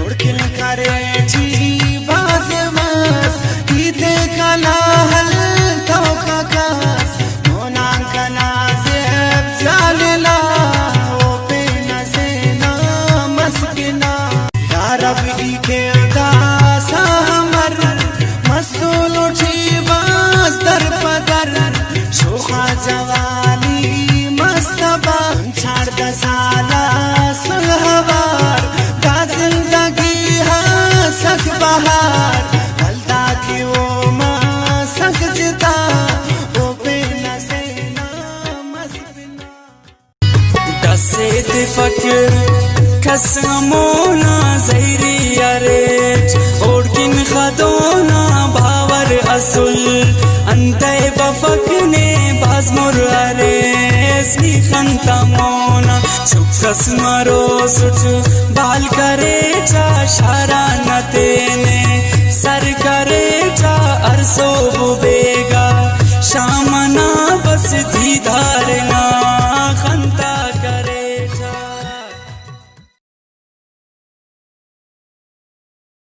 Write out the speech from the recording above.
उड़किन करे छी बाजमस गीते कला हल तो काकास मोना कना जेब जालला ओ पे नसेना मस्किना या रबी के दासा हमर मसूल उठी बास दर पदर शोखा जवानी मस्तबा छाड़ दसाला सुलहवार का जिंदगी हाँ सख बहार बलदा की वो माँ सख जिता वो बेना से ना मस्किना दसेत फकर कसमोना ज़हरी अरेज ओड़किन खदोना बावर असुल अंते बफकने बाजमुर अरेज निखन तमोना चुकस मरो सुच बाल करे चा शारा